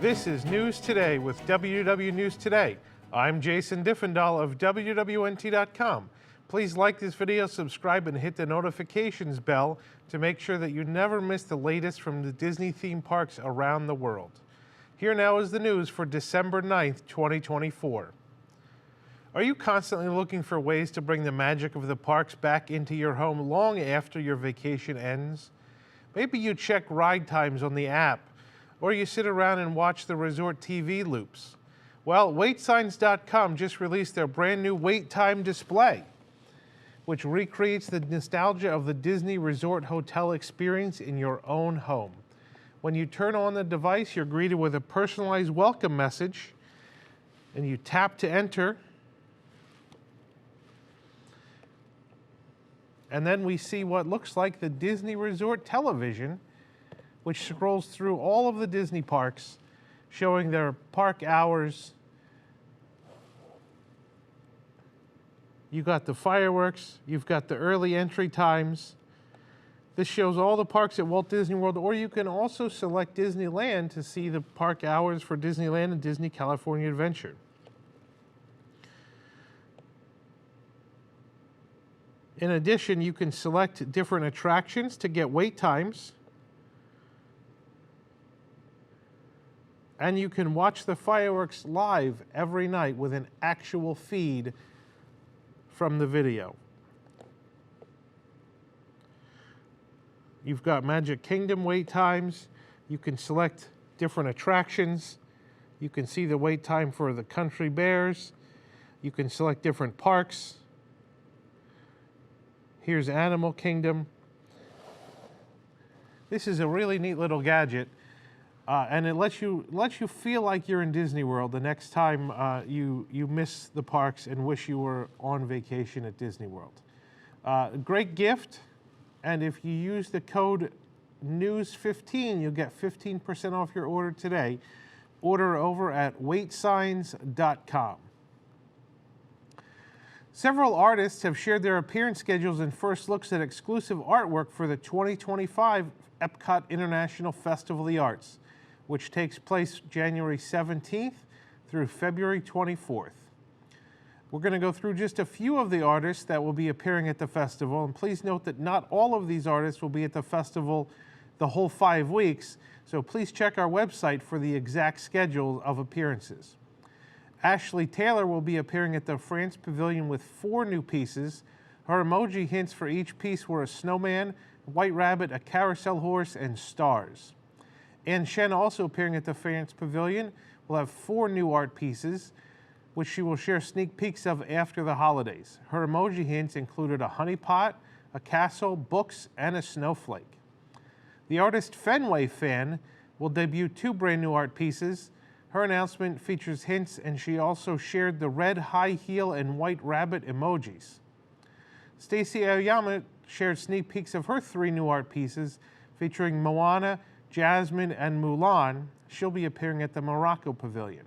This is News Today with WW News Today. I'm Jason Diffendahl of WWNT.com. Please like this video, subscribe, and hit the notifications bell to make sure that you never miss the latest from the Disney theme parks around the world. Here now is the news for December 9th, 2024. Are you constantly looking for ways to bring the magic of the parks back into your home long after your vacation ends? Maybe you check ride times on the app, or you sit around and watch the resort TV loops. Well, WaitSigns.com just released their brand new wait time display, which recreates the nostalgia of the Disney Resort Hotel experience in your own home. When you turn on the device, you're greeted with a personalized welcome message, and you tap to enter. And then we see what looks like the Disney Resort television, which scrolls through all of the Disney parks, showing their park hours. You got the fireworks, you've got the early entry times. This shows all the parks at Walt Disney World, or you can also select Disneyland to see the park hours for Disneyland and Disney California Adventure. In addition, you can select different attractions to get wait times. And you can watch the fireworks live every night with an actual feed from the video. You've got Magic Kingdom wait times. You can select different attractions. You can see the wait time for the Country Bears. You can select different parks. Here's Animal Kingdom. This is a really neat little gadget. And it lets you feel like you're in Disney World the next time you miss the parks and wish you were on vacation at Disney World. Great gift, and if you use the code NEWS15, you'll get 15% off your order today. Order over at WaitSigns.com. Several artists have shared their appearance schedules and first looks at exclusive artwork for the 2025 EPCOT International Festival of the Arts, which takes place January 17th through February 24th. We're going to go through just a few of the artists that will be appearing at the festival, and please note that not all of these artists will be at the festival the whole 5 weeks, so please check our website for the exact schedule of appearances. Ashley Taylor will be appearing at the France Pavilion with 4 new pieces. Her emoji hints for each piece were a snowman, a white rabbit, a carousel horse, and stars. Anne Shen, also appearing at the France Pavilion, will have 4 new art pieces, which she will share sneak peeks of after the holidays. Her emoji hints included a honey pot, a castle, books, and a snowflake. The artist Fenway Fan will debut 2 brand new art pieces. Her announcement features hints, and she also shared the red high heel and white rabbit emojis. Stacey Aoyama shared sneak peeks of her 3 new art pieces, featuring Moana, Jasmine, and Mulan. She'll be appearing at the Morocco Pavilion.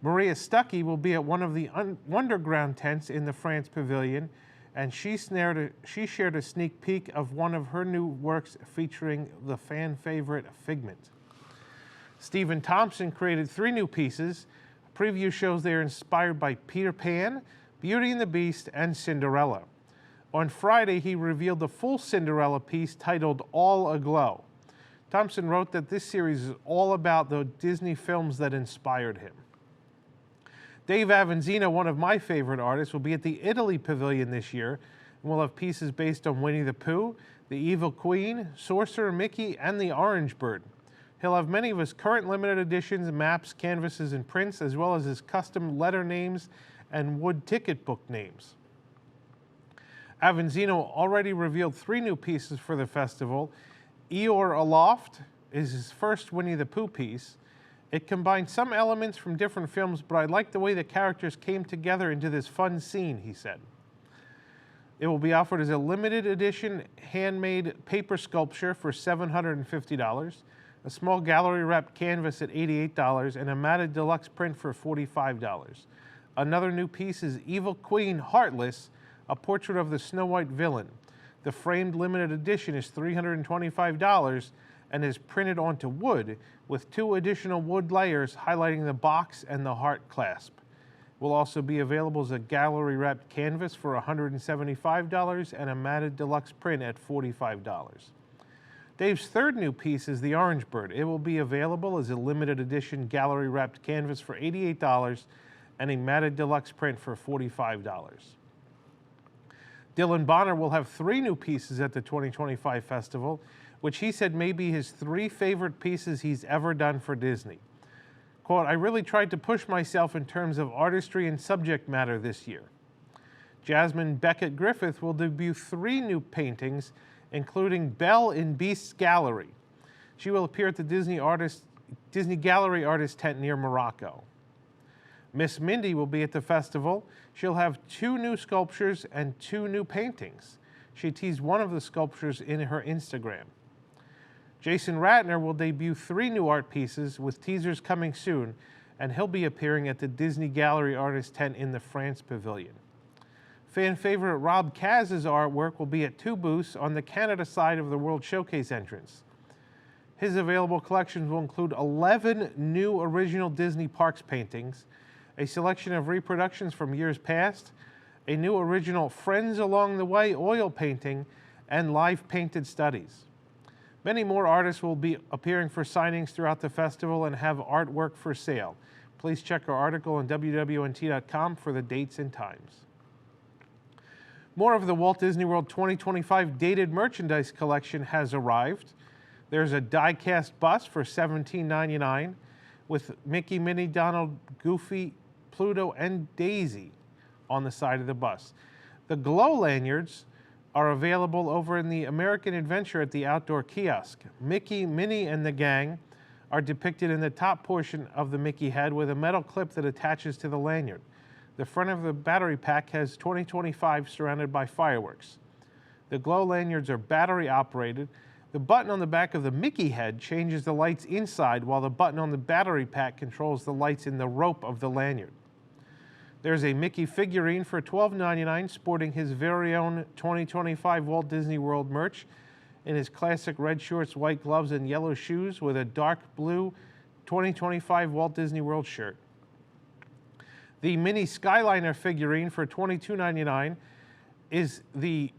Maria Stuckey will be at one of the Wonderground tents in the France Pavilion, and she shared a sneak peek of one of her new works featuring the fan favorite Figment. Stephen Thompson created 3 new pieces. A preview shows they are inspired by Peter Pan, Beauty and the Beast, and Cinderella. On Friday, he revealed the full Cinderella piece titled All Aglow. Thompson wrote that this series is all about the Disney films that inspired him. Dave Avanzino, one of my favorite artists, will be at the Italy Pavilion this year, and will have pieces based on Winnie the Pooh, the Evil Queen, Sorcerer Mickey, and the Orange Bird. He'll have many of his current limited editions, maps, canvases, and prints, as well as his custom letter names and wood ticket book names. Avanzino already revealed 3 new pieces for the festival. Eeyore Aloft is his first Winnie the Pooh piece. It combines some elements from different films, but I like the way the characters came together into this fun scene, he said. It will be offered as a limited edition handmade paper sculpture for $750. A small gallery wrapped canvas at $88, and a matted deluxe print for $45. Another new piece is Evil Queen Heartless, a portrait of the Snow White villain. The framed limited edition is $325, and is printed onto wood with 2 additional wood layers highlighting the box and the heart clasp. Will also be available as a gallery wrapped canvas for $175 and a matted deluxe print at $45. Dave's third new piece is the Orange Bird. It will be available as a limited edition gallery wrapped canvas for $88 and a matted deluxe print for $45. Dylan Bonner will have 3 new pieces at the 2025 festival, which he said may be his 3 favorite pieces he's ever done for Disney. Quote, "I really tried to push myself in terms of artistry and subject matter this year." Jasmine Beckett Griffith will debut 3 new paintings, including Belle in Beast's Gallery. She will appear at the Disney Gallery Artist tent near Morocco. Miss Mindy will be at the festival. She'll have 2 new sculptures and 2 new paintings. She teased one of the sculptures in her Instagram. Jason Ratner will debut 3 new art pieces with teasers coming soon, and he'll be appearing at the Disney Gallery Artist tent in the France Pavilion. Fan favorite Rob Kaz's artwork will be at 2 booths on the Canada side of the World Showcase entrance. His available collections will include 11 new original Disney Parks paintings, a selection of reproductions from years past, a new original Friends Along the Way oil painting, and live painted studies. Many more artists will be appearing for signings throughout the festival and have artwork for sale. Please check our article on WWNT.com for the dates and times. More of the Walt Disney World 2025 dated merchandise collection has arrived. There's a die-cast bust for $17.99 with Mickey, Minnie, Donald, Goofy, Pluto, and Daisy on the side of the bust. The glow lanyards are available over in the American Adventure at the outdoor kiosk. Mickey, Minnie, and the gang are depicted in the top portion of the Mickey head with a metal clip that attaches to the lanyard. The front of the battery pack has 2025 surrounded by fireworks. The glow lanyards are battery operated. The button on the back of the Mickey head changes the lights inside, while the button on the battery pack controls the lights in the rope of the lanyard. There's a Mickey figurine for $12.99 sporting his very own 2025 Walt Disney World merch in his classic red shorts, white gloves, and yellow shoes with a dark blue 2025 Walt Disney World shirt. The Mini Skyliner figurine for $22.99 is the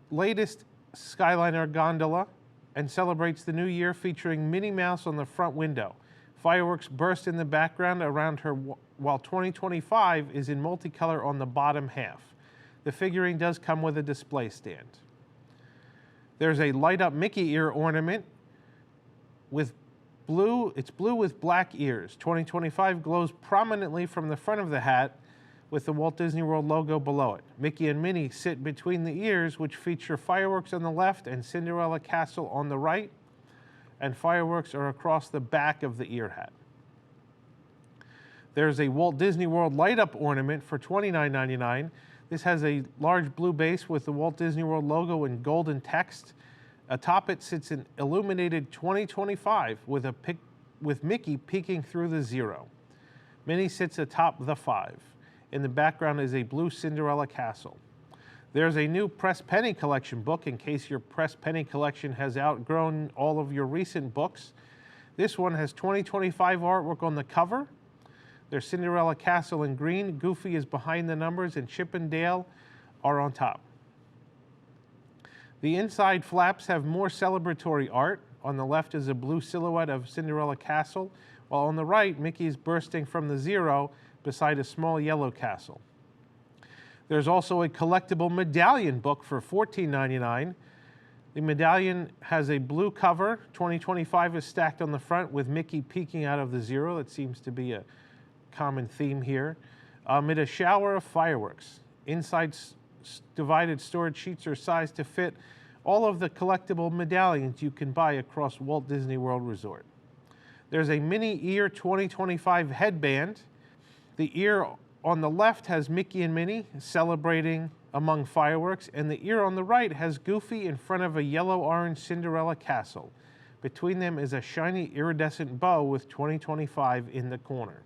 latest Skyliner gondola and celebrates the new year, featuring Minnie Mouse on the front window. Fireworks burst in the background around her, while 2025 is in multicolor on the bottom half. The figurine does come with a display stand. There's a light-up Mickey ear ornament with blue. It's blue with black ears. 2025 glows prominently from the front of the hat with the Walt Disney World logo below it. Mickey and Minnie sit between the ears, which feature fireworks on the left and Cinderella Castle on the right, and fireworks are across the back of the ear hat. There's a Walt Disney World light-up ornament for $29.99. This has a large blue base with the Walt Disney World logo in golden text. Atop it sits an illuminated 2025 with Mickey peeking through the 0. Minnie sits atop the 5. In the background is a blue Cinderella castle. There's a new Press Penny collection book in case your Press Penny collection has outgrown all of your recent books. This one has 2025 artwork on the cover. There's Cinderella Castle in green, Goofy is behind the numbers, and Chip and Dale are on top. The inside flaps have more celebratory art. On the left is a blue silhouette of Cinderella Castle, while on the right, Mickey is bursting from the 0 beside a small yellow castle. There's also a collectible medallion book for $14.99. The medallion has a blue cover. 2025 is stacked on the front with Mickey peeking out of the 0. That seems to be a common theme here. Amid a shower of fireworks. Inside divided storage sheets are sized to fit all of the collectible medallions you can buy across Walt Disney World Resort. There's a mini ear 2025 headband. The ear on the left has Mickey and Minnie celebrating among fireworks, and the ear on the right has Goofy in front of a yellow-orange Cinderella castle. Between them is a shiny iridescent bow with 2025 in the corner.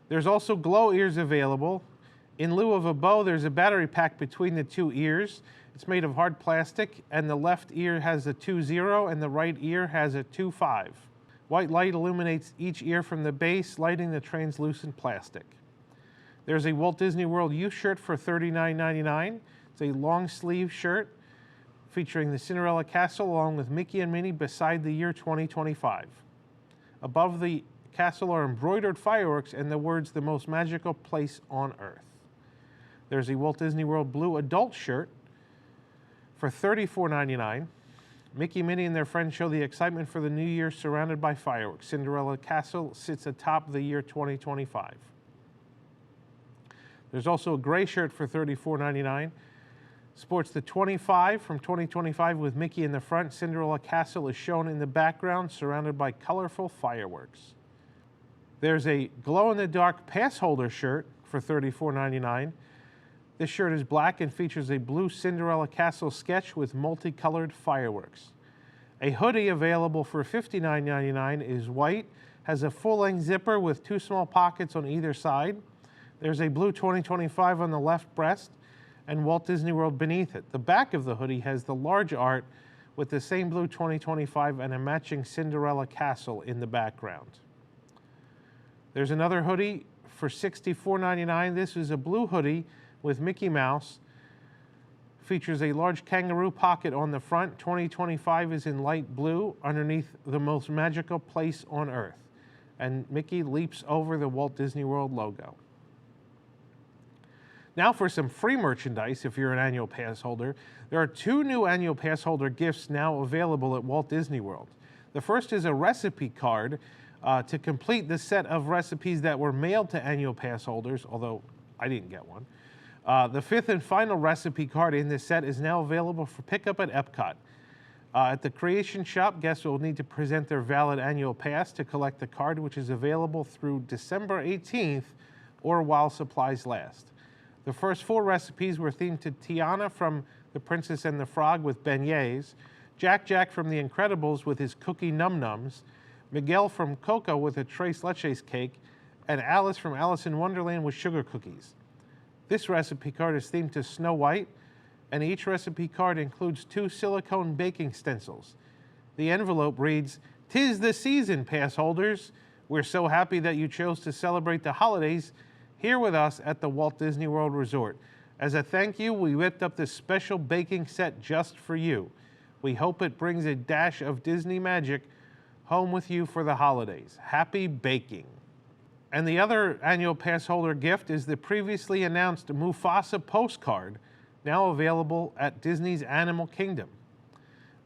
There's also glow ears available In lieu of a bow, there's a battery pack between the two ears. It's made of hard plastic, and the left ear has a 2.0 and the right ear has a 2.5. White light illuminates each ear from the base, lighting the translucent plastic. There's a Walt Disney World youth shirt for $39.99. It's a long sleeve shirt featuring the Cinderella castle along with Mickey and Minnie beside the year 2025. Above the castle are embroidered fireworks and the words, "The most magical place on earth." There's a Walt Disney World blue adult shirt for $34.99. Mickey, Minnie, and their friends show the excitement for the new year surrounded by fireworks. Cinderella Castle sits atop the year 2025. There's also a gray shirt for $34.99. Sports the 25 from 2025 with Mickey in the front. Cinderella Castle is shown in the background, surrounded by colorful fireworks. There's a glow-in-the-dark Passholder shirt for $34.99. This shirt is black and features a blue Cinderella Castle sketch with multicolored fireworks. A hoodie available for $59.99 is white, has a full-length zipper with two small pockets on either side. There's a blue 2025 on the left breast and Walt Disney World beneath it. The back of the hoodie has the large art with the same blue 2025 and a matching Cinderella Castle in the background. There's another hoodie for $64.99. This is a blue hoodie with Mickey Mouse. Features a large kangaroo pocket on the front. 2025 is in light blue underneath the most magical place on earth. And Mickey leaps over the Walt Disney World logo. Now for some free merchandise if you're an annual pass holder. There are two new annual pass holder gifts now available at Walt Disney World. The first is a recipe card to complete the set of recipes that were mailed to annual pass holders, although I didn't get one. The fifth and final recipe card in this set is now available for pickup at EPCOT. At the Creation Shop, guests will need to present their valid annual pass to collect the card, which is available through December 18th or while supplies last. The first four recipes were themed to Tiana from The Princess and the Frog with beignets, Jack from The Incredibles with his cookie num-nums, Miguel from Coco with a tres leches cake, and Alice from Alice in Wonderland with sugar cookies. This recipe card is themed to Snow White, and each recipe card includes 2 silicone baking stencils. The envelope reads, "'Tis the season, pass holders. We're so happy that you chose to celebrate the holidays here with us at the Walt Disney World Resort. As a thank you, we whipped up this special baking set just for you. We hope it brings a dash of Disney magic home with you for the holidays. Happy baking." And the other annual pass holder gift is the previously announced Mufasa postcard, now available at Disney's Animal Kingdom.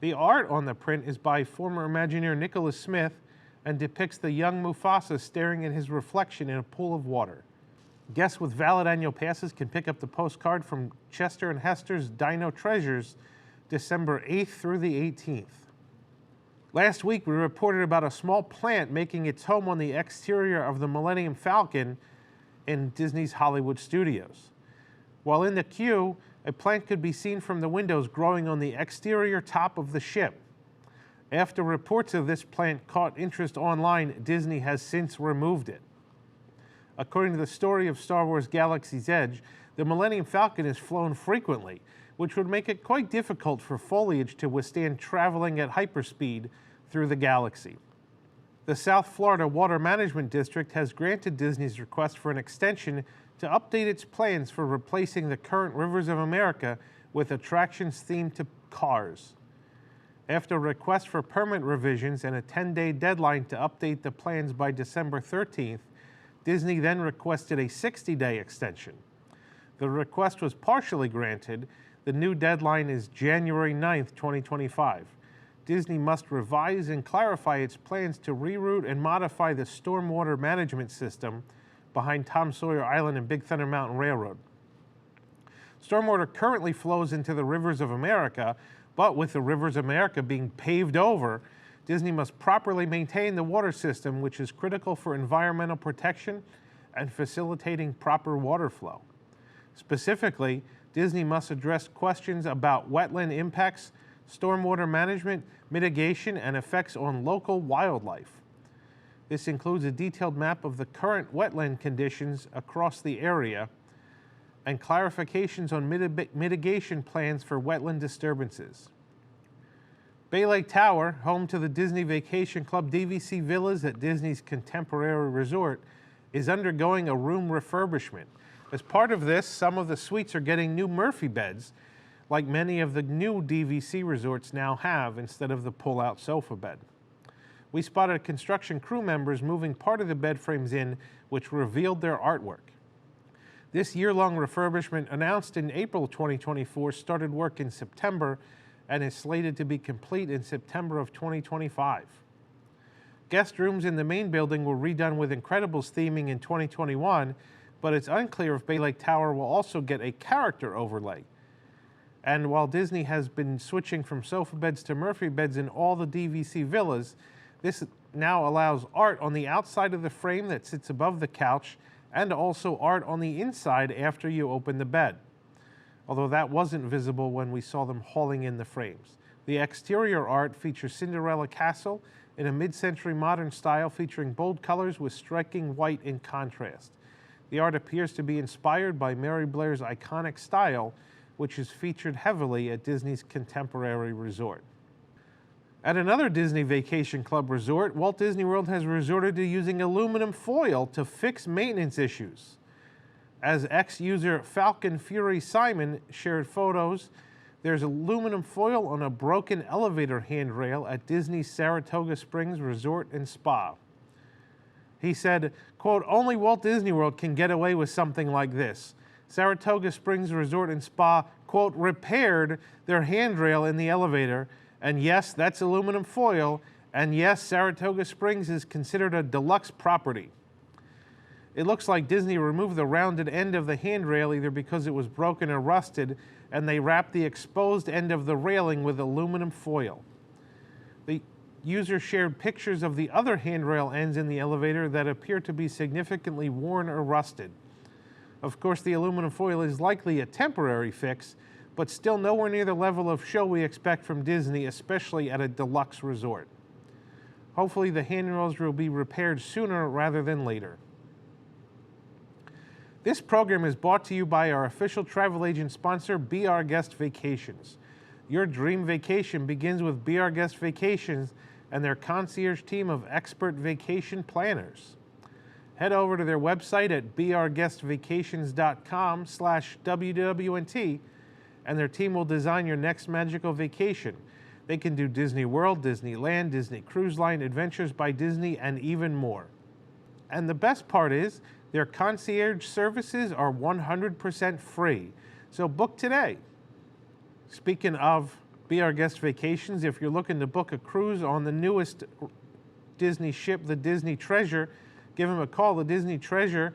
The art on the print is by former Imagineer Nicholas Smith and depicts the young Mufasa staring at his reflection in a pool of water. Guests with valid annual passes can pick up the postcard from Chester and Hester's Dino Treasures December 8th through the 18th. Last week, we reported about a small plant making its home on the exterior of the Millennium Falcon in Disney's Hollywood Studios. While in the queue, a plant could be seen from the windows growing on the exterior top of the ship. After reports of this plant caught interest online, Disney has since removed it. According to the story of Star Wars Galaxy's Edge, the Millennium Falcon is flown frequently, which would make it quite difficult for foliage to withstand traveling at hyperspeed through the galaxy. The South Florida Water Management District has granted Disney's request for an extension to update its plans for replacing the current Rivers of America with attractions themed to cars. After a request for permit revisions and a 10-day deadline to update the plans by December 13th, Disney then requested a 60-day extension. The request was partially granted. The new deadline is January 9th, 2025. Disney must revise and clarify its plans to reroute and modify the stormwater management system behind Tom Sawyer Island and Big Thunder Mountain Railroad. Stormwater currently flows into the Rivers of America, but with the Rivers of America being paved over, Disney must properly maintain the water system, which is critical for environmental protection and facilitating proper water flow. Specifically, Disney must address questions about wetland impacts, stormwater management, mitigation, and effects on local wildlife. This includes a detailed map of the current wetland conditions across the area, and clarifications on mitigation plans for wetland disturbances. Bay Lake Tower, home to the Disney Vacation Club DVC Villas at Disney's Contemporary Resort, is undergoing a room refurbishment. As part of this, some of the suites are getting new Murphy beds, like many of the new DVC resorts now have, instead of the pull-out sofa bed. We spotted construction crew members moving part of the bed frames in, which revealed their artwork. This year-long refurbishment, announced in April 2024, started work in September and is slated to be complete in September of 2025. Guest rooms in the main building were redone with Incredibles theming in 2021, but it's unclear if Bay Lake Tower will also get a character overlay. And while Disney has been switching from sofa beds to Murphy beds in all the DVC villas, this now allows art on the outside of the frame that sits above the couch, and also art on the inside after you open the bed, although that wasn't visible when we saw them hauling in the frames. The exterior art features Cinderella Castle in a mid-century modern style featuring bold colors with striking white in contrast. The art appears to be inspired by Mary Blair's iconic style, which is featured heavily at Disney's Contemporary Resort. At another Disney Vacation Club resort, Walt Disney World has resorted to using aluminum foil to fix maintenance issues. As ex-user Falcon Fury Simon shared photos, there's aluminum foil on a broken elevator handrail at Disney's Saratoga Springs Resort and Spa. He said, quote, "Only Walt Disney World can get away with something like this. Saratoga Springs Resort and Spa, quote, repaired their handrail in the elevator, and yes, that's aluminum foil, and yes, Saratoga Springs is considered a deluxe property. It looks like Disney removed the rounded end of the handrail either because it was broken or rusted, and they wrapped the exposed end of the railing with aluminum foil." The user shared pictures of the other handrail ends in the elevator that appear to be significantly worn or rusted. Of course, the aluminum foil is likely a temporary fix, but still nowhere near the level of show we expect from Disney, especially at a deluxe resort. Hopefully the handrails will be repaired sooner rather than later. This program is brought to you by our official travel agent sponsor, Be Our Guest Vacations. Your dream vacation begins with Be Our Guest Vacations and their concierge team of expert vacation planners. Head over to their website at beourguestvacations.com/WWNT and their team will design your next magical vacation. They can do Disney World, Disneyland, Disney Cruise Line, Adventures by Disney, and even more. And the best part is, their concierge services are 100% free. So book today. Speaking of Be Our Guest Vacations, if you're looking to book a cruise on the newest Disney ship, the Disney Treasure, give them a call. The Disney Treasure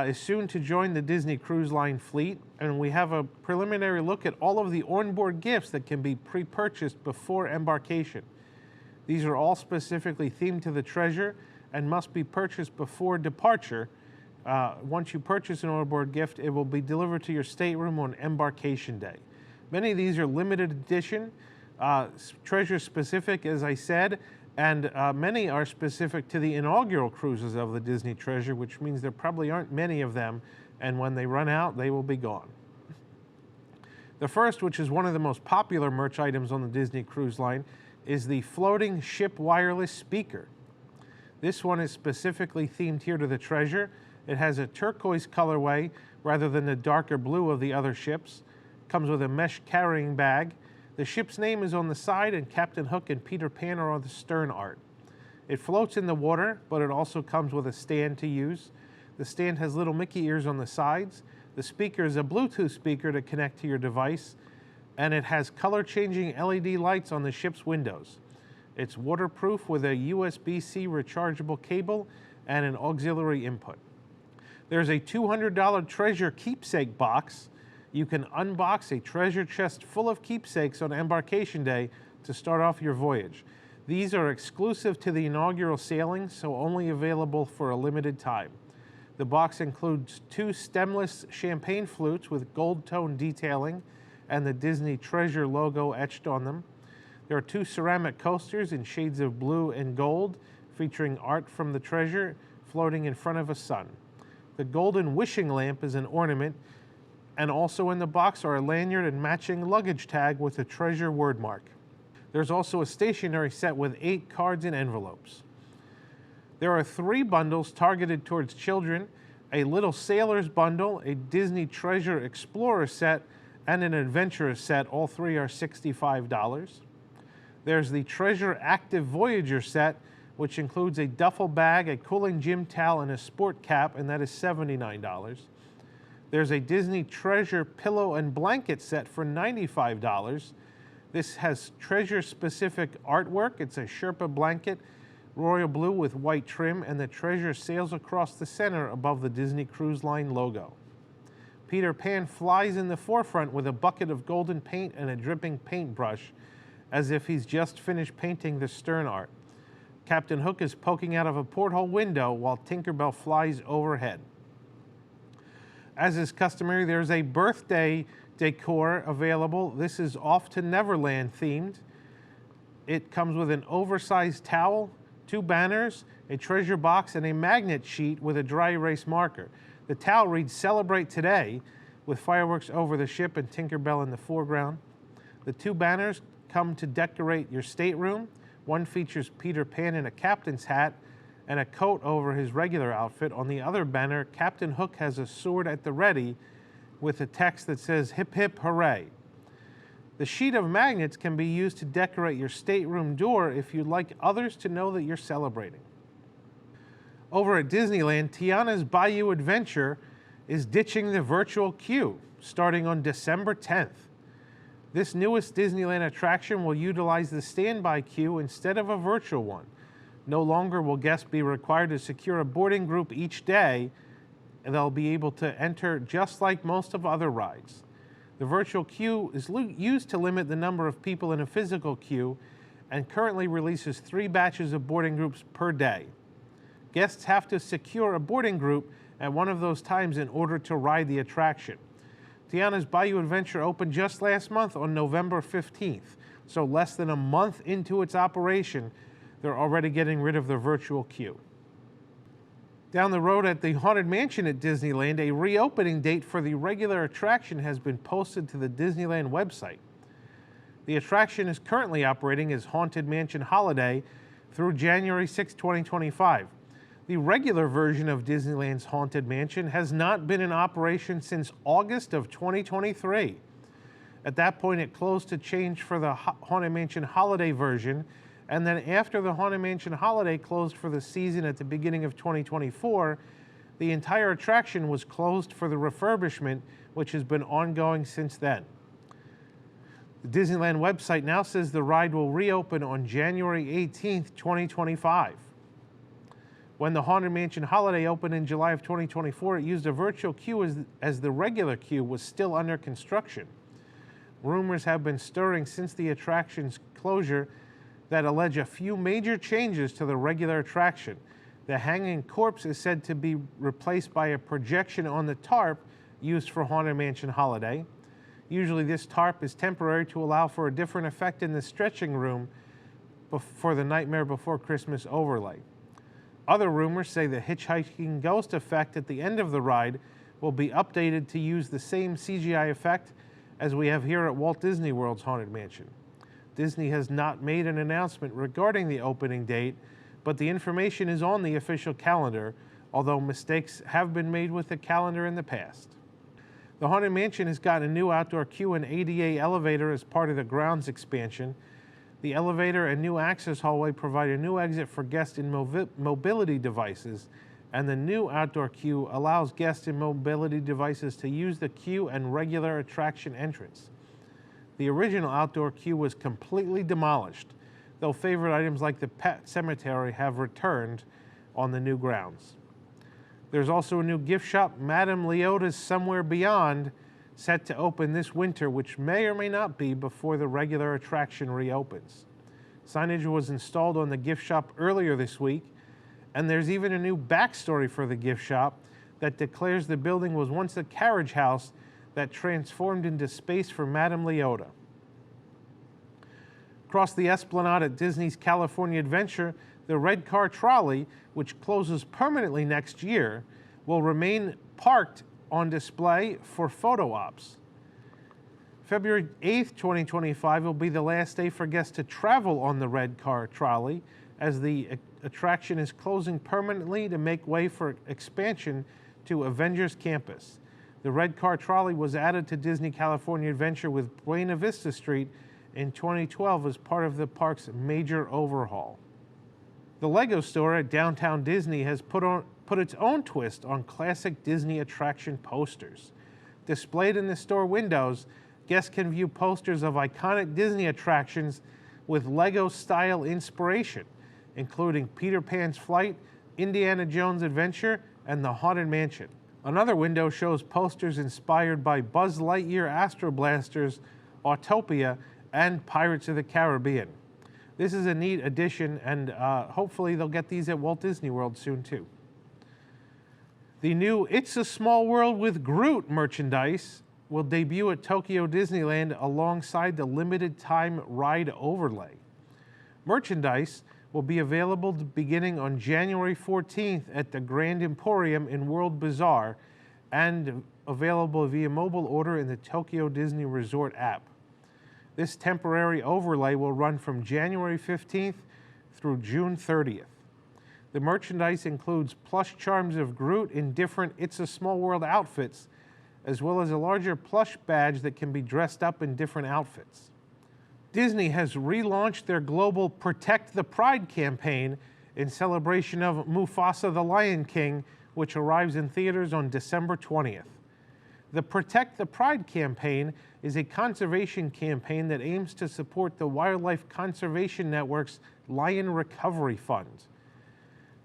is soon to join the Disney Cruise Line fleet, and we have a preliminary look at all of the onboard gifts that can be pre-purchased before embarkation. These are all specifically themed to the Treasure and must be purchased before departure. Once you purchase an onboard gift, it will be delivered to your stateroom on embarkation day. Many of these are limited edition, Treasure specific, as I said, and many are specific to the inaugural cruises of the Disney Treasure, which means there probably aren't many of them, and when they run out, they will be gone. The first, which is one of the most popular merch items on the Disney Cruise Line, is the floating ship wireless speaker. This one is specifically themed here to the Treasure. It has a turquoise colorway rather than the darker blue of the other ships. Comes with a mesh carrying bag. The ship's name is on the side, and Captain Hook and Peter Pan are on the stern art. It floats in the water, but it also comes with a stand to use. The stand has little Mickey ears on the sides. The speaker is a Bluetooth speaker to connect to your device, and it has color-changing LED lights on the ship's windows. It's waterproof with a USB-C rechargeable cable and an auxiliary input. There's a $200 Treasure keepsake box. You can unbox a treasure chest full of keepsakes on embarkation day to start off your voyage. These are exclusive to the inaugural sailing, so only available for a limited time. The box includes 2 stemless champagne flutes with gold tone detailing and the Disney Treasure logo etched on them. There are 2 ceramic coasters in shades of blue and gold, featuring art from the Treasure floating in front of a sun. The golden wishing lamp is an ornament And also in the box are a lanyard and matching luggage tag with a treasure word mark. There's also a stationery set with 8 cards and envelopes. There are 3 bundles targeted towards children, a Little Sailors bundle, a Disney Treasure Explorer set, and an Adventurous set. All 3 are $65. There's the Treasure Active Voyager set, which includes a duffel bag, a cooling gym towel, and a sport cap, and that is $79. There's a Disney Treasure Pillow and Blanket set for $95. This has treasure-specific artwork. It's a Sherpa blanket, royal blue with white trim, and the treasure sails across the center above the Disney Cruise Line logo. Peter Pan flies in the forefront with a bucket of golden paint and a dripping paintbrush, as if he's just finished painting the stern art. Captain Hook is poking out of a porthole window while Tinkerbell flies overhead. As is customary, there's a birthday decor available. This is Off to Neverland themed. It comes with an oversized towel, 2 banners, a treasure box, and a magnet sheet with a dry erase marker. The towel reads "Celebrate Today" with fireworks over the ship and Tinkerbell in the foreground. The 2 banners come to decorate your stateroom. One features Peter Pan in a captain's hat and a coat over his regular outfit. On the other banner, Captain Hook has a sword at the ready with a text that says "Hip Hip Hooray." The sheet of magnets can be used to decorate your stateroom door if you'd like others to know that you're celebrating. Over at Disneyland, Tiana's Bayou Adventure is ditching the virtual queue starting on December 10th. This newest Disneyland attraction will utilize the standby queue instead of a virtual one. No longer will guests be required to secure a boarding group each day, and they'll be able to enter just like most of other rides. The virtual queue is used to limit the number of people in a physical queue and currently releases 3 batches of boarding groups per day. Guests have to secure a boarding group at one of those times in order to ride the attraction. Tiana's Bayou Adventure opened just last month on November 15th, so less than a month into its operation, they're already getting rid of the virtual queue. Down the road at the Haunted Mansion at Disneyland, a reopening date for the regular attraction has been posted to the Disneyland website. The attraction is currently operating as Haunted Mansion Holiday through January 6, 2025. The regular version of Disneyland's Haunted Mansion has not been in operation since August of 2023. At that point, it closed to change for the Haunted Mansion Holiday version, and then after the Haunted Mansion Holiday closed for the season at the beginning of 2024, the entire attraction was closed for the refurbishment, which has been ongoing since then. The Disneyland website now says the ride will reopen on January 18th, 2025. When the Haunted Mansion Holiday opened in July of 2024, it used a virtual queue as the regular queue was still under construction. Rumors have been stirring since the attraction's closure that allege a few major changes to the regular attraction. The hanging corpse is said to be replaced by a projection on the tarp used for Haunted Mansion Holiday. Usually this tarp is temporary to allow for a different effect in the stretching room for the Nightmare Before Christmas overlay. Other rumors say the hitchhiking ghost effect at the end of the ride will be updated to use the same CGI effect as we have here at Walt Disney World's Haunted Mansion. Disney has not made an announcement regarding the opening date, but the information is on the official calendar, although mistakes have been made with the calendar in the past. The Haunted Mansion has gotten a new outdoor queue and ADA elevator as part of the grounds expansion. The elevator and new access hallway provide a new exit for guests in mobility devices, and the new outdoor queue allows guests in mobility devices to use the queue and regular attraction entrance. The original outdoor queue was completely demolished, though favorite items like the pet cemetery have returned on the new grounds. There's also a new gift shop, Madame Leota's Somewhere Beyond, set to open this winter, which may or may not be before the regular attraction reopens. Signage was installed on the gift shop earlier this week, and there's even a new backstory for the gift shop that declares the building was once a carriage house that transformed into space for Madame Leota. Across the Esplanade at Disney's California Adventure, the red car trolley, which closes permanently next year, will remain parked on display for photo ops. February 8th, 2025 will be the last day for guests to travel on the red car trolley, as the attraction is closing permanently to make way for expansion to Avengers Campus. The red car trolley was added to Disney California Adventure with Buena Vista Street in 2012 as part of the park's major overhaul. The Lego store at Downtown Disney has put its own twist on classic Disney attraction posters. Displayed in the store windows, guests can view posters of iconic Disney attractions with Lego-style inspiration, including Peter Pan's Flight, Indiana Jones' Adventure, and the Haunted Mansion. Another window shows posters inspired by Buzz Lightyear Astro Blasters, Autopia, and Pirates of the Caribbean. This is a neat addition, and hopefully they'll get these at Walt Disney World soon too. The new It's a Small World with Groot merchandise will debut at Tokyo Disneyland alongside the limited time ride overlay. Merchandise will be available beginning on January 14th at the Grand Emporium in World Bazaar and available via mobile order in the Tokyo Disney Resort app. This temporary overlay will run from January 15th through June 30th. The merchandise includes plush charms of Groot in different It's a Small World outfits, as well as a larger plush badge that can be dressed up in different outfits. Disney has relaunched their global Protect the Pride campaign in celebration of Mufasa the Lion King, which arrives in theaters on December 20th. The Protect the Pride campaign is a conservation campaign that aims to support the Wildlife Conservation Network's Lion Recovery Fund.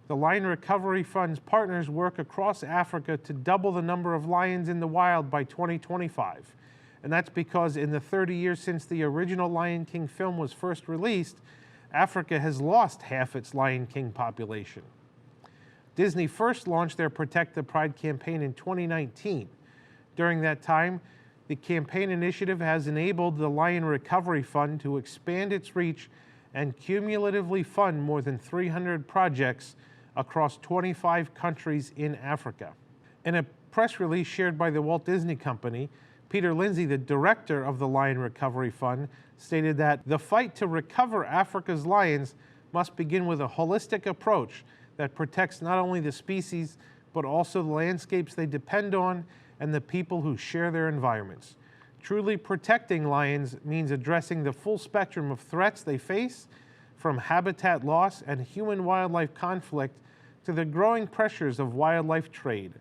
The Lion Recovery Fund's partners work across Africa to double the number of lions in the wild by 2025. And that's because in the 30 years since the original Lion King film was first released, Africa has lost half its Lion King population. Disney first launched their Protect the Pride campaign in 2019. During that time, the campaign initiative has enabled the Lion Recovery Fund to expand its reach and cumulatively fund more than 300 projects across 25 countries in Africa. In a press release shared by the Walt Disney Company, Peter Lindsay, the director of the Lion Recovery Fund, stated that the fight to recover Africa's lions must begin with a holistic approach that protects not only the species, but also the landscapes they depend on and the people who share their environments. Truly protecting lions means addressing the full spectrum of threats they face, from habitat loss and human-wildlife conflict to the growing pressures of wildlife trade.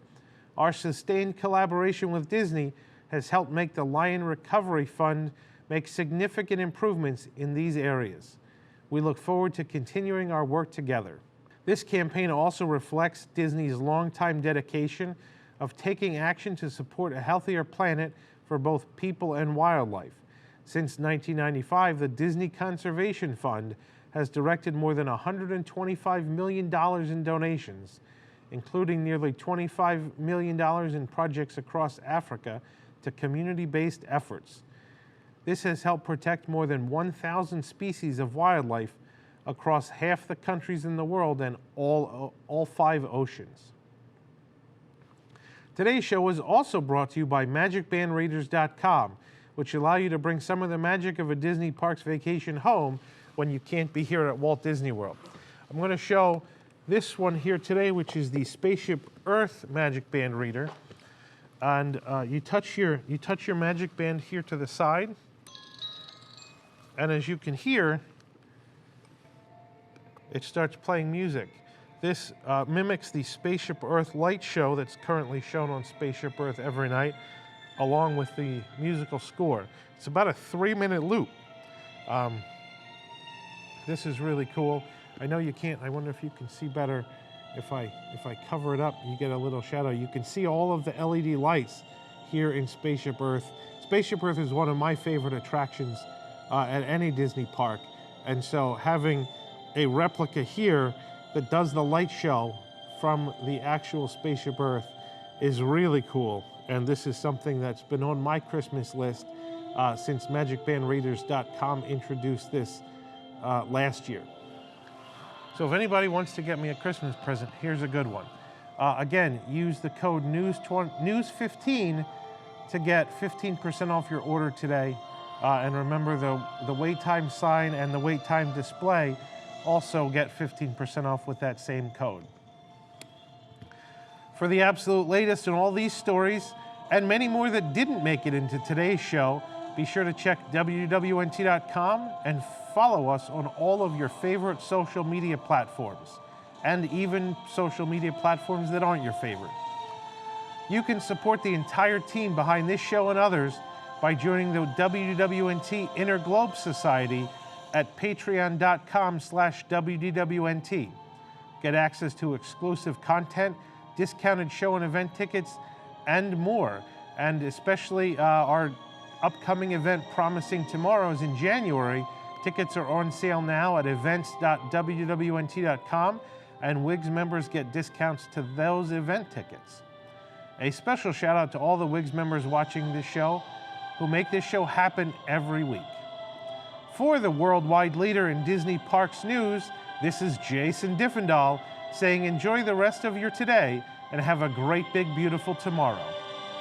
Our sustained collaboration with Disney has helped make the Lion Recovery Fund make significant improvements in these areas. We look forward to continuing our work together. This campaign also reflects Disney's longtime dedication of taking action to support a healthier planet for both people and wildlife. Since 1995, the Disney Conservation Fund has directed more than $125 million in donations, including nearly $25 million in projects across Africa to community-based efforts. This has helped protect more than 1,000 species of wildlife across half the countries in the world and all 5 oceans. Today's show is also brought to you by MagicBandReaders.com, which allow you to bring some of the magic of a Disney Parks vacation home when you can't be here at Walt Disney World. I'm going to show this one here today, which is the Spaceship Earth Magic Band Reader. And you touch your Magic Band here to the side, and as you can hear, it starts playing music. This mimics the Spaceship Earth light show that's currently shown on Spaceship Earth every night, along with the musical score. It's about a 3-minute loop. This is really cool. I know you can't, I wonder if you can see better. If I cover it up, you get a little shadow. You can see all of the LED lights here in Spaceship Earth. Spaceship Earth is one of my favorite attractions at any Disney park. And so having a replica here that does the light show from the actual Spaceship Earth is really cool. And this is something that's been on my Christmas list since MagicBandReaders.com introduced this last year. So if anybody wants to get me a Christmas present, here's a good one. Again, use the code NEWS15 to get 15% off your order today. And remember, the wait time sign and the wait time display also get 15% off with that same code. For the absolute latest in all these stories and many more that didn't make it into today's show, be sure to check WWNT.com and follow us on all of your favorite social media platforms, and even social media platforms that aren't your favorite. You can support the entire team behind this show and others by joining the WWNT Inner Globe Society at patreon.com/WDWNT. Get access to exclusive content, discounted show and event tickets, and more. And especially our upcoming event Promising Tomorrows in January. Tickets are on sale now at events.wwnt.com, and WIGS members get discounts to those event tickets. A special shout out to all the WIGS members watching this show who make this show happen every week. For the worldwide leader in Disney Parks news, this is Jason Diffendahl saying enjoy the rest of your today and have a great big beautiful tomorrow.